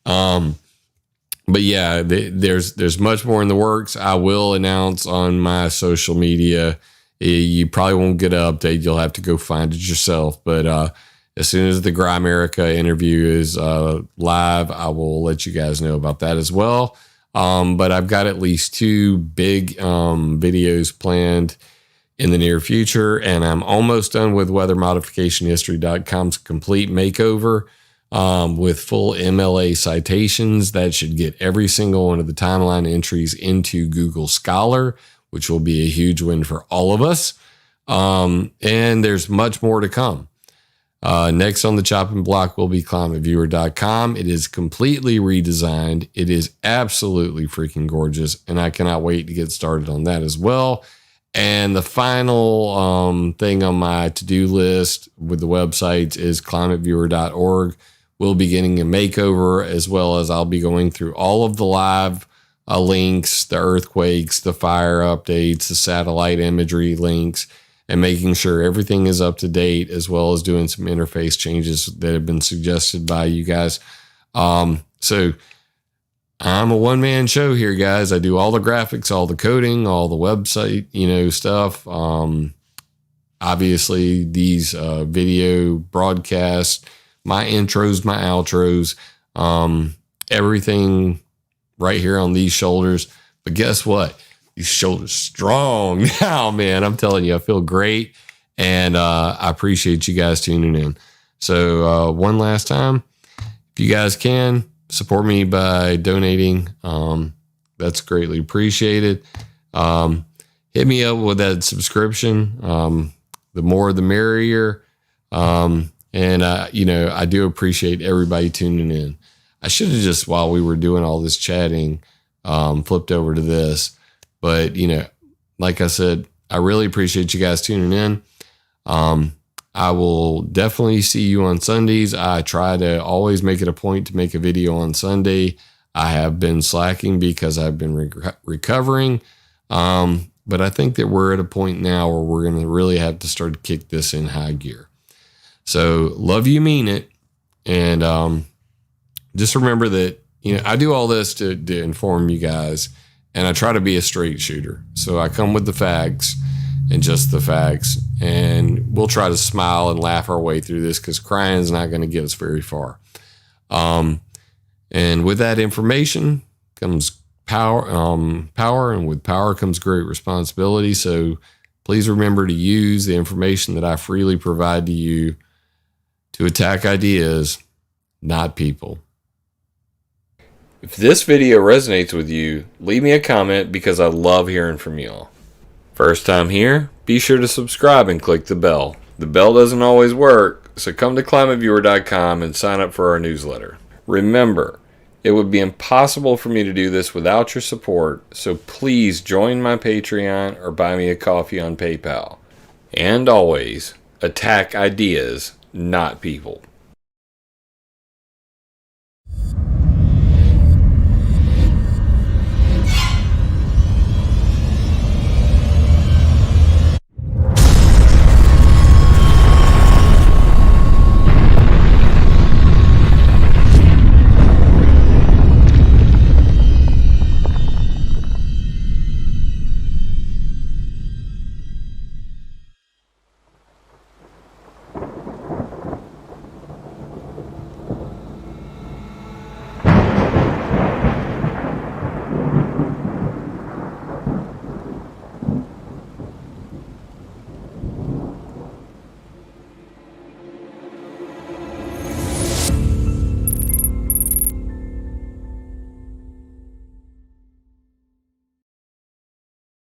But yeah, there's much more in the works. I will announce on my social media. You probably won't get an update. You'll have to go find it yourself. But as soon as the Grimerica interview is live, I will let you guys know about that as well. But I've got at least 2 big videos planned in the near future, and I'm almost done with weathermodificationhistory.com's complete makeover with full MLA citations. That should get every single one of the timeline entries into Google Scholar, which will be a huge win for all of us. And there's much more to come. Next on the chopping block will be ClimateViewer.com. It is completely redesigned. It is absolutely freaking gorgeous, and I cannot wait to get started on that as well. And the final thing on my to-do list with the websites is ClimateViewer.org. We'll be getting a makeover, as well as I'll be going through all of the live links, the earthquakes, the fire updates, the satellite imagery links, and making sure everything is up to date, as well as doing some interface changes that have been suggested by you guys. So I'm a one-man show here, guys. I do all the graphics, all the coding, all the website, stuff. Obviously, these video broadcasts, my intros, my outros, everything right here on these shoulders. But guess what? These shoulders strong now, man. I'm telling you, I feel great. And I appreciate you guys tuning in. So one last time, if you guys can, support me by donating. That's greatly appreciated. Hit me up with that subscription. The more, the merrier. And I do appreciate everybody tuning in. I should have just, while we were doing all this chatting, flipped over to this. But, like I said, I really appreciate you guys tuning in. I will definitely see you on Sundays. I try to always make it a point to make a video on Sunday. I have been slacking because I've been recovering. But I think that we're at a point now where we're going to really have to start to kick this in high gear. So love you, mean it. And just remember that, I do all this to inform you guys. And I try to be a straight shooter. So I come with the facts and just the facts. And we'll try to smile and laugh our way through this, because crying is not going to get us very far. And with that information comes power, and with power comes great responsibility. So please remember to use the information that I freely provide to you to attack ideas, not people. If this video resonates with you, leave me a comment, because I love hearing from y'all. First time here, be sure to subscribe and click the bell. The bell doesn't always work, so come to ClimateViewer.com and sign up for our newsletter. Remember, it would be impossible for me to do this without your support, so please join my Patreon or buy me a coffee on PayPal. And always, attack ideas, not people.